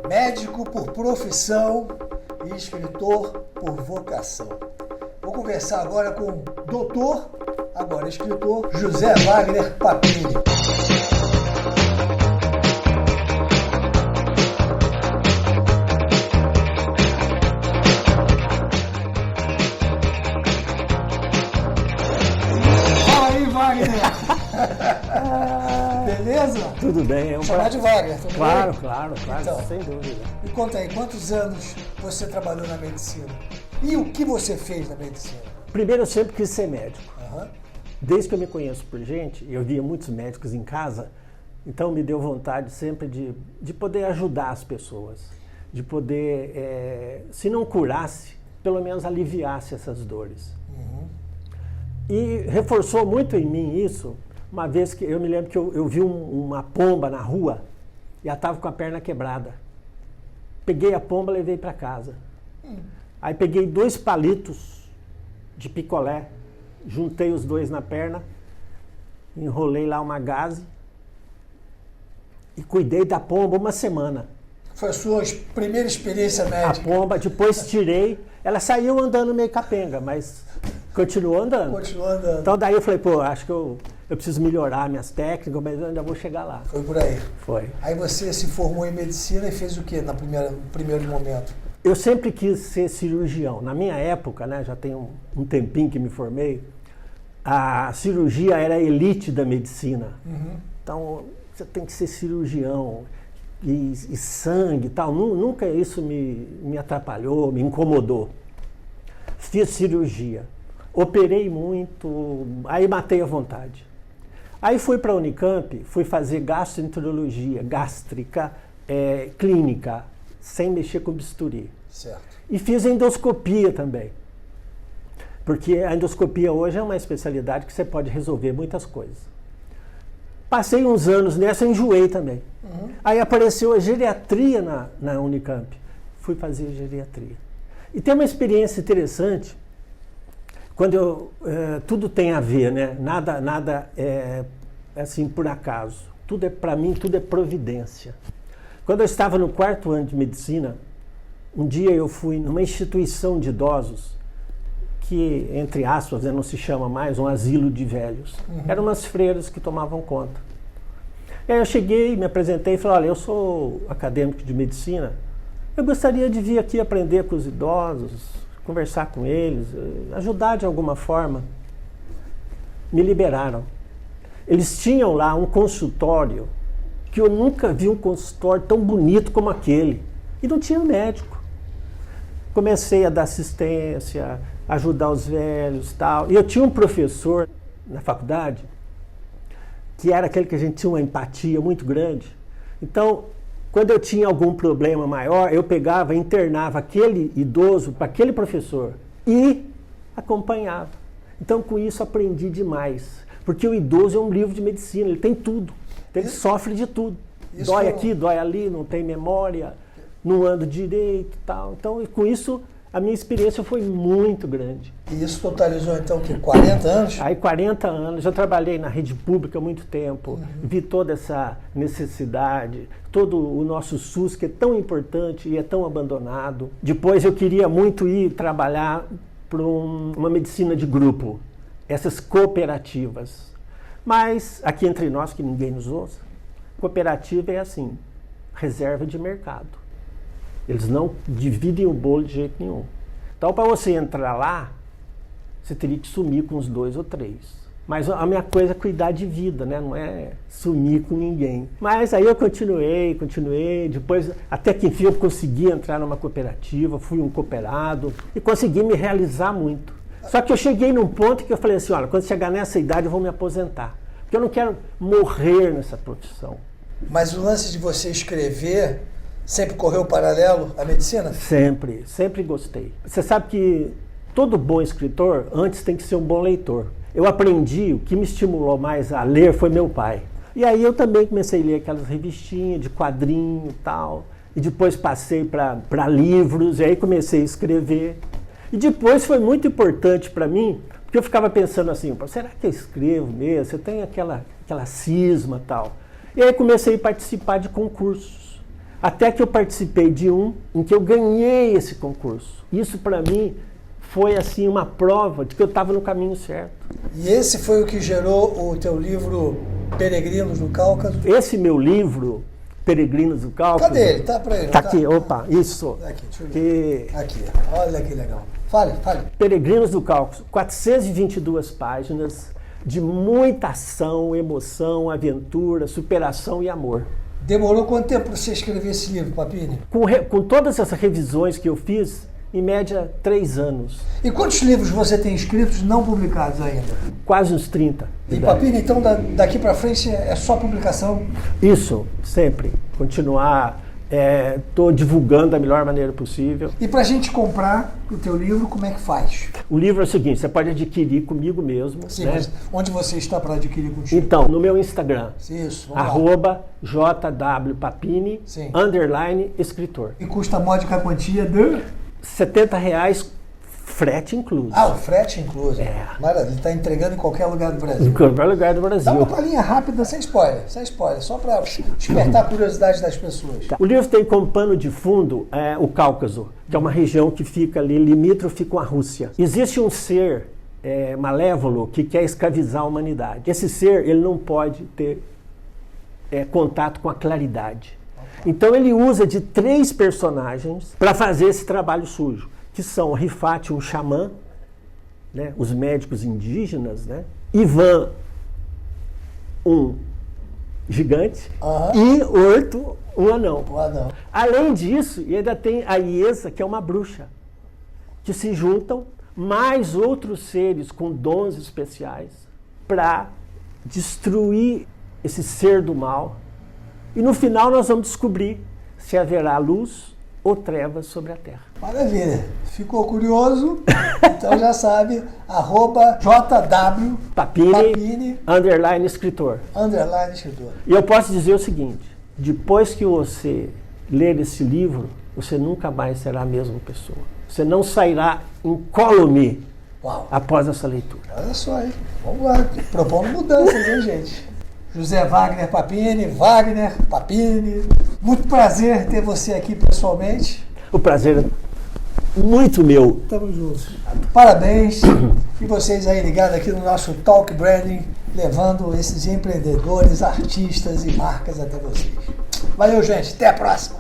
Médico por profissão e escritor por vocação. Vou conversar agora com o doutor, agora escritor, José Wagner Papini. Fala aí, Wagner! Beleza? Tudo bem. Vou chamar de Wagner, tudo Claro, bem? claro, Então, sem dúvida. Me conta aí, quantos anos você trabalhou na medicina? E o que você fez na medicina? Primeiro, eu sempre quis ser médico. Aham. Desde que eu me conheço por gente, eu via muitos médicos em casa, então me deu vontade sempre de poder ajudar as pessoas, de poder, se não curasse, pelo menos aliviasse essas dores. E reforçou muito em mim isso, uma vez que eu me lembro que eu vi uma pomba na rua e ela estava com a perna quebrada. Peguei a pomba e levei para casa. Aí peguei 2 palitos de picolé, juntei os 2 na perna, enrolei lá uma gaze e cuidei da pomba uma semana. Foi a sua primeira experiência A médica? pomba, depois tirei, ela saiu andando meio capenga, mas continuou andando. Continuou andando. Então daí eu falei, pô, acho que eu preciso melhorar minhas técnicas, mas eu ainda vou chegar lá. Foi por aí. Foi. Aí você se formou em medicina e fez o que no primeiro momento? Eu sempre quis ser cirurgião. Na minha época, né, já tem um tempinho que me formei, a cirurgia era a elite da medicina. Então, você tem que ser cirurgião e sangue e tal. Nunca isso me atrapalhou, me incomodou. Fiz cirurgia, operei muito, aí matei à vontade. Aí fui para a Unicamp, fui fazer gastroenterologia, gástrica, clínica, sem mexer com bisturi. Certo. E fiz endoscopia também. Porque a endoscopia hoje é uma especialidade que você pode resolver muitas coisas. Passei uns anos nessa, enjoei também. Aí apareceu a geriatria na Unicamp. Fui fazer geriatria. E tem uma experiência interessante, quando tudo tem a ver, né? Nada é assim por acaso. Para mim, tudo é providência. Quando eu estava no 4º ano de medicina, um dia eu fui numa instituição de idosos, que, entre aspas, não se chama mais um asilo de velhos. Eram umas freiras que tomavam conta. E aí eu cheguei, me apresentei e falei, olha, eu sou acadêmico de medicina, eu gostaria de vir aqui aprender com os idosos, conversar com eles, ajudar de alguma forma. Me liberaram. Eles tinham lá um consultório, que eu nunca vi um consultório tão bonito como aquele. E não tinha médico. Comecei a dar assistência, ajudar os velhos e tal. E eu tinha um professor na faculdade, que era aquele que a gente tinha uma empatia muito grande. Então, quando eu tinha algum problema maior, eu pegava, internava aquele idoso para aquele professor e acompanhava. Então, com isso, aprendi demais. Porque o idoso é um livro de medicina, ele tem tudo. Ele sofre de tudo. Dói aqui, dói ali, não tem memória, não anda direito e tal. Então, com isso, a minha experiência foi muito grande. E isso totalizou, então, o quê? 40 anos? Aí, 40 anos, eu trabalhei na rede pública há muito tempo, vi toda essa necessidade, todo o nosso SUS, que é tão importante e é tão abandonado. Depois, eu queria muito ir trabalhar para uma medicina de grupo, essas cooperativas. Mas, aqui entre nós, que ninguém nos ouça, cooperativa é assim, reserva de mercado. Eles não dividem o bolo de jeito nenhum. Então, para você entrar lá, você teria que sumir com uns 2 ou 3. Mas a minha coisa é cuidar de vida, né? Não é sumir com ninguém. Mas aí eu continuei, depois, até que enfim eu consegui entrar numa cooperativa, fui um cooperado e consegui me realizar muito. Só que eu cheguei num ponto que eu falei assim, olha, quando chegar nessa idade eu vou me aposentar. Porque eu não quero morrer nessa profissão. Mas o lance de você escrever sempre correu paralelo à medicina? Sempre gostei. Você sabe que todo bom escritor, antes tem que ser um bom leitor. Eu aprendi, o que me estimulou mais a ler foi meu pai. E aí eu também comecei a ler aquelas revistinhas de quadrinho e tal. E depois passei para livros, e aí comecei a escrever. E depois foi muito importante para mim, porque eu ficava pensando assim, será que eu escrevo mesmo? Você tem aquela cisma e tal. E aí comecei a participar de concursos. Até que eu participei de um em que eu ganhei esse concurso. Isso para mim foi assim uma prova de que eu estava no caminho certo. E esse foi o que gerou o teu livro Peregrinos do Cáucaso? Esse meu livro, Peregrinos do Cáucaso... Cadê ele? Tá para ele? Tá aqui, opa, isso. Aqui, deixa eu ver. Aqui, olha que legal. Fale. Peregrinos do Cáucaso, 422 páginas de muita ação, emoção, aventura, superação e amor. Demorou quanto tempo para você escrever esse livro, Papini? Com todas essas revisões que eu fiz, em média 3 anos. E quantos livros você tem escritos não publicados ainda? Quase uns 30. E Papini, então daqui para frente é só publicação? Isso, sempre. Continuar, estou divulgando da melhor maneira possível. E para a gente comprar o teu livro, como é que faz? O livro é o seguinte, você pode adquirir comigo mesmo. Sim, né? Mas onde você está para adquirir contigo? Então, no meu Instagram. Isso, @jwpapini, _escritor. E custa a módica quantia de... R$70, frete incluso. Ah, o frete incluso. Maravilha, ele está entregando em qualquer lugar do Brasil. Em qualquer lugar do Brasil. Dá uma palhinha rápida, sem spoiler, só para despertar a curiosidade das pessoas. Tá. O livro tem como pano de fundo o Cáucaso, que é uma região que fica ali limítrofe com a Rússia. Existe um ser malévolo que quer escravizar a humanidade. Esse ser, ele não pode ter contato com a claridade. Então ele usa de 3 personagens para fazer esse trabalho sujo, que são Rifat, um xamã, né, os médicos indígenas, né, Ivan, um gigante, e Orto, um anão. Além disso, ainda tem a Iesa, que é uma bruxa, que se juntam mais outros seres com dons especiais para destruir esse ser do mal. E no final nós vamos descobrir se haverá luz ou trevas sobre a Terra. Maravilha. Ficou curioso? Então já sabe, @JW _escritor. _escritor. E eu posso dizer o seguinte, depois que você ler esse livro, você nunca mais será a mesma pessoa. Você não sairá incólume após essa leitura. Olha só, hein? Vamos lá, propondo mudanças, hein, gente? José Wagner Papini, muito prazer ter você aqui pessoalmente. O prazer é muito meu. Tamo juntos. Parabéns. E vocês aí ligados aqui no nosso Talk Branding, levando esses empreendedores, artistas e marcas até vocês. Valeu, gente. Até a próxima.